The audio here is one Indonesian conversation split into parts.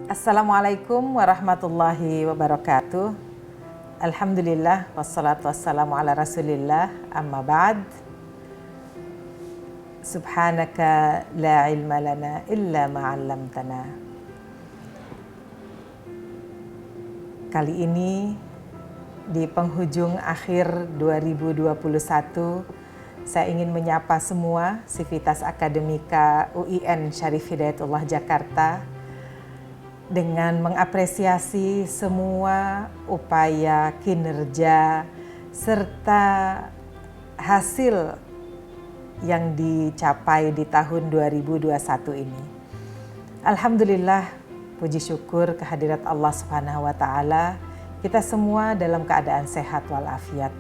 Assalamualaikum warahmatullahi wabarakatuh. Alhamdulillah wassalatu wassalamu ala rasulillah amma ba'd. Subhanaka la ilma lana illa ma 'allamtana. Kali ini di penghujung akhir 2021, saya ingin menyapa semua Sivitas Akademika UIN Syarif Hidayatullah Jakarta dengan mengapresiasi semua upaya, kinerja, serta hasil yang dicapai di tahun 2021 ini. Alhamdulillah, puji syukur kehadirat Allah Subhanahu wa Ta'ala, kita semua dalam keadaan sehat walafiat.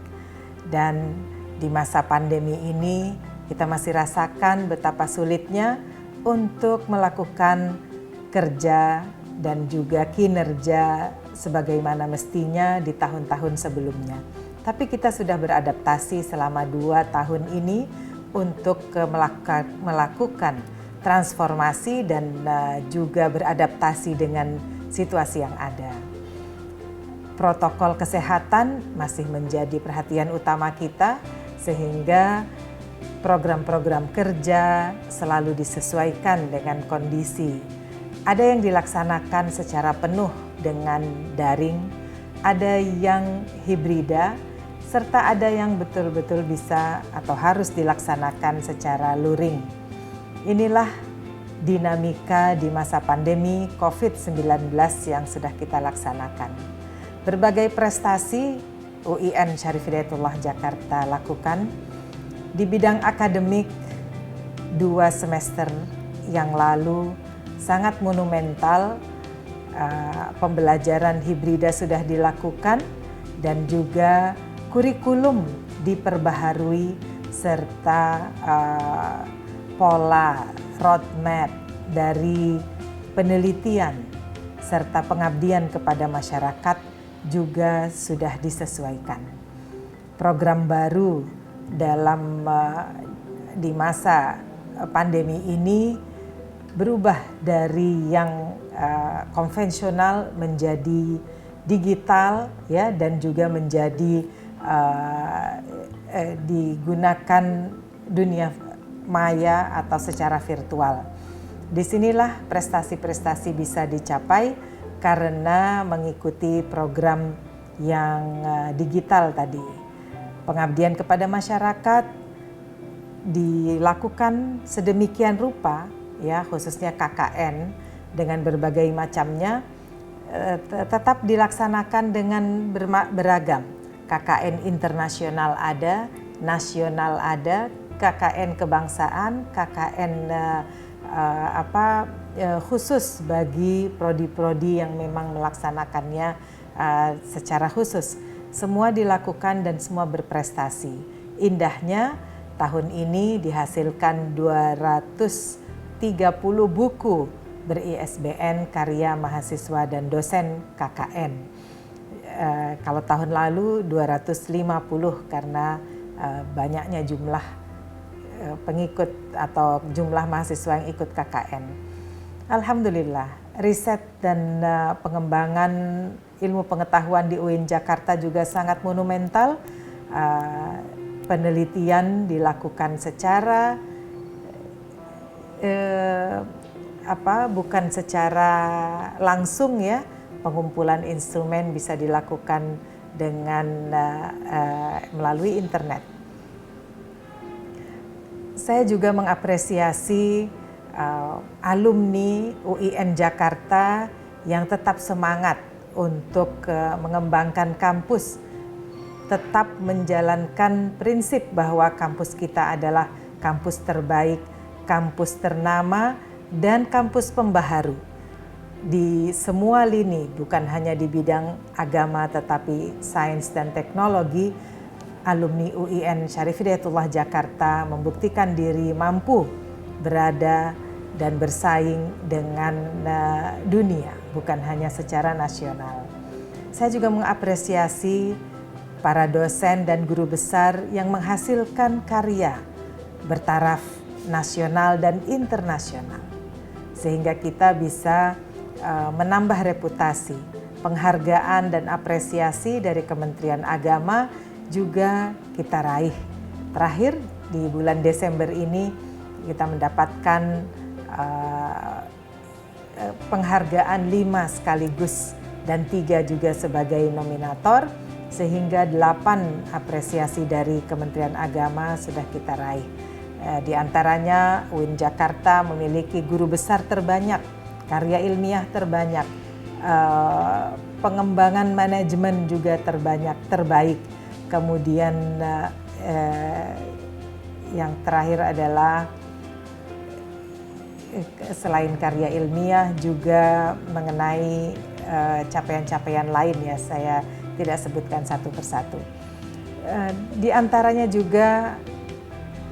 Dan di masa pandemi ini, kita masih rasakan betapa sulitnya untuk melakukan kerja dan juga kinerja sebagaimana mestinya di tahun-tahun sebelumnya. Tapi kita sudah beradaptasi selama 2 tahun ini untuk melakukan transformasi dan juga beradaptasi dengan situasi yang ada. Protokol kesehatan masih menjadi perhatian utama kita, sehingga program-program kerja selalu disesuaikan dengan kondisi. Ada yang dilaksanakan secara penuh dengan daring, ada yang hibrida, serta ada yang betul-betul bisa atau harus dilaksanakan secara luring. Inilah dinamika di masa pandemi COVID-19 yang sudah kita laksanakan. Berbagai prestasi UIN Syarif Hidayatullah Jakarta lakukan di bidang akademik. 2 semester yang lalu sangat monumental, pembelajaran hibrida sudah dilakukan dan juga kurikulum diperbaharui serta pola roadmap dari penelitian serta pengabdian kepada masyarakat juga sudah disesuaikan. Program baru dalam di masa pandemi ini berubah dari yang konvensional menjadi digital, ya, dan juga menjadi digunakan dunia maya atau secara virtual. Disinilah prestasi-prestasi bisa dicapai karena mengikuti program yang digital tadi. Pengabdian kepada masyarakat dilakukan sedemikian rupa, ya, khususnya KKN dengan berbagai macamnya, tetap dilaksanakan dengan beragam. KKN internasional ada, nasional ada, KKN kebangsaan, KKN khusus bagi prodi-prodi yang memang melaksanakannya secara khusus. Semua dilakukan dan semua berprestasi. Indahnya tahun ini dihasilkan 230 buku ber-ISBN karya mahasiswa dan dosen KKN. Kalau tahun lalu 250 karena banyaknya jumlah pengikut atau jumlah mahasiswa yang ikut KKN. Alhamdulillah, riset dan pengembangan ilmu pengetahuan di UIN Jakarta juga sangat monumental. Penelitian dilakukan secara bukan secara langsung, ya. Pengumpulan instrumen bisa dilakukan dengan melalui internet. Saya juga mengapresiasi alumni UIN Jakarta yang tetap semangat untuk mengembangkan kampus, tetap menjalankan prinsip bahwa kampus kita adalah kampus terbaik, kampus ternama, dan kampus pembaharu di semua lini, bukan hanya di bidang agama tetapi sains dan teknologi. Alumni UIN Syarif Hidayatullah Jakarta membuktikan diri mampu berada dan bersaing dengan dunia, bukan hanya secara nasional. Saya juga mengapresiasi para dosen dan guru besar yang menghasilkan karya bertaraf nasional dan internasional, sehingga kita bisa menambah reputasi, penghargaan dan apresiasi dari Kementerian Agama juga kita raih. Terakhir di bulan Desember ini kita mendapatkan penghargaan 5 sekaligus dan 3 juga sebagai nominator, sehingga 8 apresiasi dari Kementerian Agama sudah kita raih. Di antaranya UIN Jakarta memiliki guru besar terbanyak, karya ilmiah terbanyak, pengembangan manajemen juga terbaik. Kemudian yang terakhir adalah selain karya ilmiah juga mengenai capaian-capaian lain, ya saya tidak sebutkan satu persatu. Di antaranya juga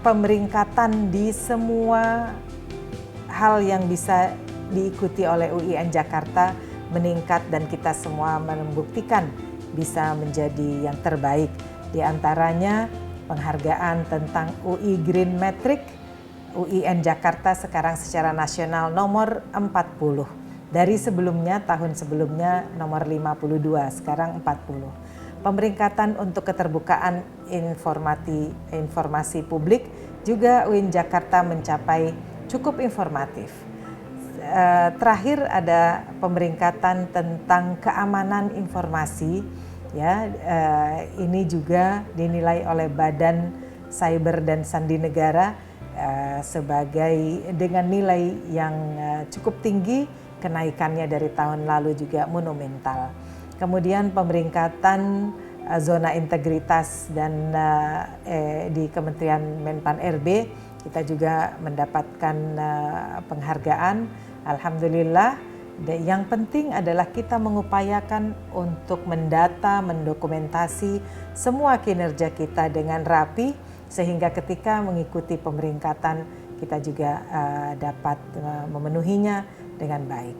pemeringkatan di semua hal yang bisa diikuti oleh UIN Jakarta meningkat dan kita semua membuktikan bisa menjadi yang terbaik. Di antaranya penghargaan tentang UI Green Metric, UIN Jakarta sekarang secara nasional nomor 40. Dari sebelumnya, tahun sebelumnya nomor 52, sekarang 40. Pemeringkatan untuk keterbukaan informasi publik juga UIN Jakarta mencapai cukup informatif. Terakhir ada pemeringkatan tentang keamanan informasi, ya, ini juga dinilai oleh Badan Cyber dan Sandi Negara sebagai dengan nilai yang cukup tinggi, kenaikannya dari tahun lalu juga monumental. Kemudian pemeringkatan zona integritas dan di Kementerian Menpan RB kita juga mendapatkan penghargaan. Alhamdulillah. Yang penting adalah kita mengupayakan untuk mendata, mendokumentasi semua kinerja kita dengan rapi, sehingga ketika mengikuti pemeringkatan kita juga dapat memenuhinya dengan baik.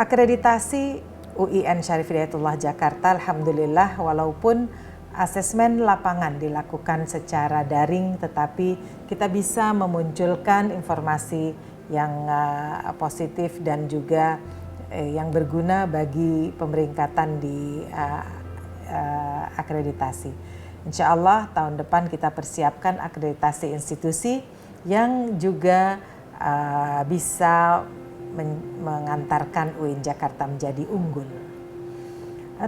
Akreditasi UIN Syarif Hidayatullah Jakarta, alhamdulillah, walaupun asesmen lapangan dilakukan secara daring, tetapi kita bisa memunculkan informasi yang positif dan juga yang berguna bagi pemeringkatan di akreditasi. Insya Allah tahun depan kita persiapkan akreditasi institusi yang juga bisa mengantarkan UIN Jakarta menjadi unggul.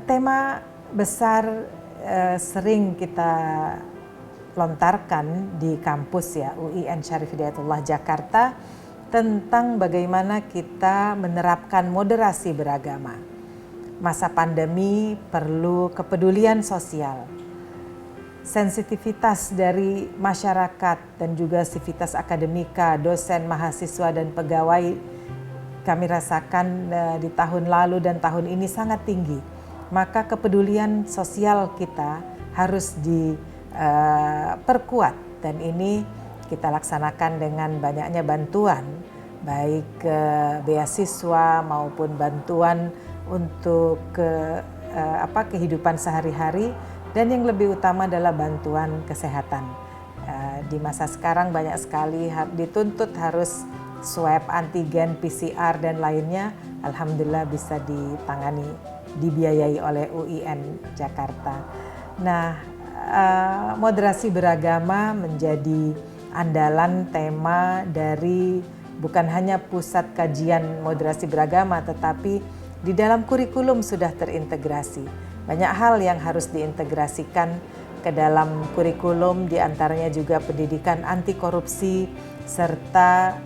Tema besar sering kita lontarkan di kampus, ya, UIN Syarif Hidayatullah Jakarta, tentang bagaimana kita menerapkan moderasi beragama. Masa pandemi perlu kepedulian sosial, sensitivitas dari masyarakat dan juga sivitas akademika, dosen, mahasiswa dan pegawai kami rasakan di tahun lalu dan tahun ini sangat tinggi. Maka kepedulian sosial kita harus diperkuat, dan ini kita laksanakan dengan banyaknya bantuan, baik beasiswa maupun bantuan untuk kehidupan sehari-hari, dan yang lebih utama adalah bantuan kesehatan. Di masa sekarang banyak sekali dituntut harus swab, antigen, PCR dan lainnya. Alhamdulillah bisa ditangani, dibiayai oleh UIN Jakarta. Nah, moderasi beragama menjadi andalan tema dari bukan hanya pusat kajian moderasi beragama, tetapi di dalam kurikulum sudah terintegrasi. Banyak hal yang harus diintegrasikan ke dalam kurikulum, diantaranya juga pendidikan anti korupsi serta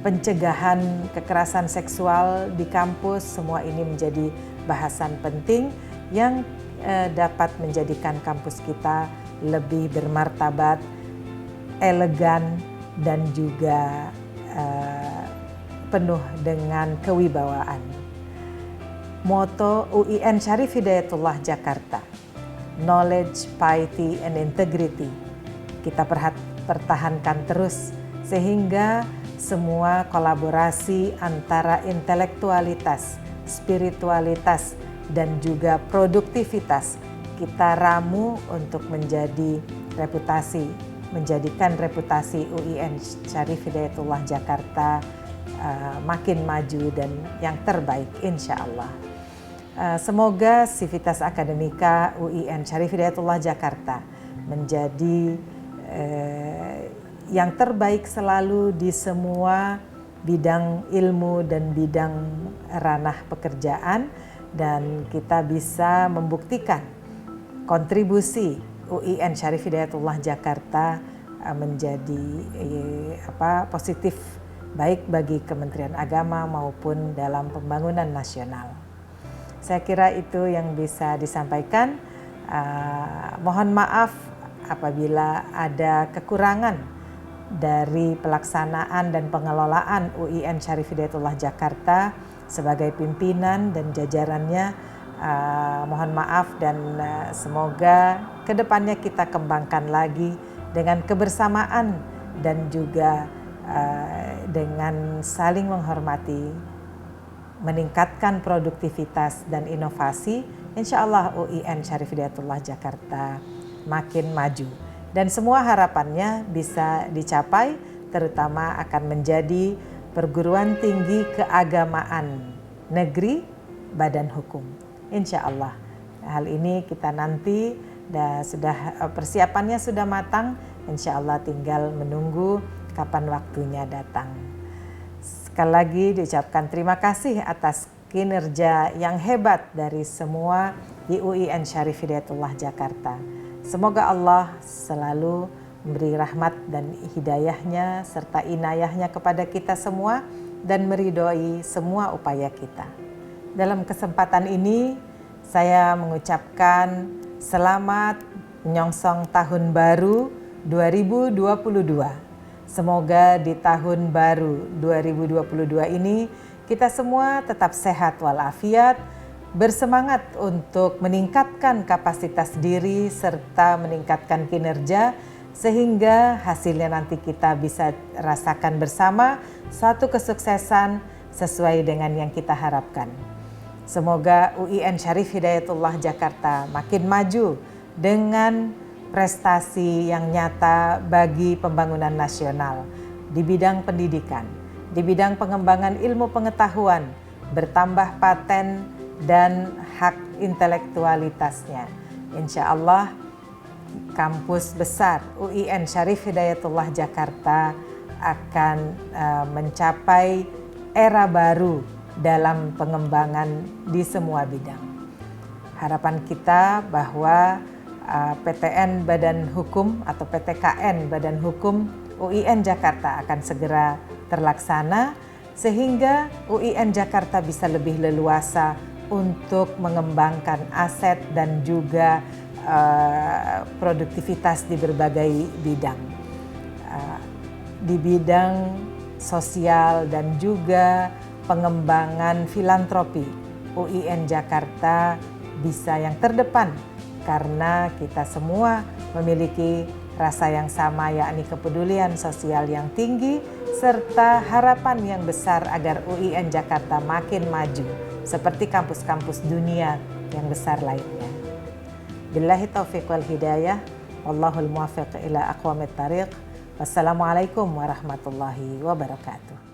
pencegahan kekerasan seksual di kampus. Semua ini menjadi bahasan penting yang dapat menjadikan kampus kita lebih bermartabat, elegan, dan juga penuh dengan kewibawaan. Moto UIN Syarif Hidayatullah Jakarta, Knowledge, Piety, and Integrity. Kita pertahankan terus sehingga semua kolaborasi antara intelektualitas, spiritualitas, dan juga produktivitas kita ramu untuk menjadikan reputasi UIN Syarif Hidayatullah Jakarta makin maju dan yang terbaik insya Allah. Semoga Civitas Akademika UIN Syarif Hidayatullah Jakarta menjadi yang terbaik selalu di semua bidang ilmu dan bidang ranah pekerjaan, dan kita bisa membuktikan kontribusi UIN Syarif Hidayatullah Jakarta menjadi positif baik bagi Kementerian Agama maupun dalam pembangunan nasional. Saya kira itu yang bisa disampaikan. Mohon maaf apabila ada kekurangan dari pelaksanaan dan pengelolaan UIN Syarif Hidayatullah Jakarta sebagai pimpinan dan jajarannya. Mohon maaf dan semoga kedepannya kita kembangkan lagi dengan kebersamaan dan juga dengan saling menghormati, meningkatkan produktivitas dan inovasi. Insya Allah UIN Syarif Hidayatullah Jakarta makin maju dan semua harapannya bisa dicapai, terutama akan menjadi perguruan tinggi keagamaan negeri badan hukum. Insya Allah hal ini kita nanti persiapannya sudah matang. Insya Allah tinggal menunggu kapan waktunya datang. Sekali lagi diucapkan terima kasih atas kinerja yang hebat dari semua di UIN Syarif Hidayatullah Jakarta. Semoga Allah selalu memberi rahmat dan hidayahnya serta inayahnya kepada kita semua dan meridhoi semua upaya kita. Dalam kesempatan ini saya mengucapkan selamat menyongsong tahun baru 2022. Semoga di tahun baru 2022 ini kita semua tetap sehat walafiat, bersemangat untuk meningkatkan kapasitas diri serta meningkatkan kinerja sehingga hasilnya nanti kita bisa rasakan bersama suatu kesuksesan sesuai dengan yang kita harapkan. Semoga UIN Syarif Hidayatullah Jakarta makin maju dengan prestasi yang nyata bagi pembangunan nasional di bidang pendidikan, di bidang pengembangan ilmu pengetahuan, bertambah paten dan hak intelektualitasnya. Insya Allah kampus besar UIN Syarif Hidayatullah Jakarta akan mencapai era baru dalam pengembangan di semua bidang. Harapan kita bahwa PTN Badan Hukum atau PTKN Badan Hukum UIN Jakarta akan segera terlaksana sehingga UIN Jakarta bisa lebih leluasa untuk mengembangkan aset dan juga produktivitas di berbagai bidang. Di bidang sosial dan juga pengembangan filantropi, UIN Jakarta bisa yang terdepan karena kita semua memiliki rasa yang sama, yakni kepedulian sosial yang tinggi serta harapan yang besar agar UIN Jakarta makin maju seperti kampus-kampus dunia yang besar lainnya. Billahi taufiq wal hidayah, wallahul muwaffiq ila aqwamit thariq. Wassalamualaikum warahmatullahi wabarakatuh.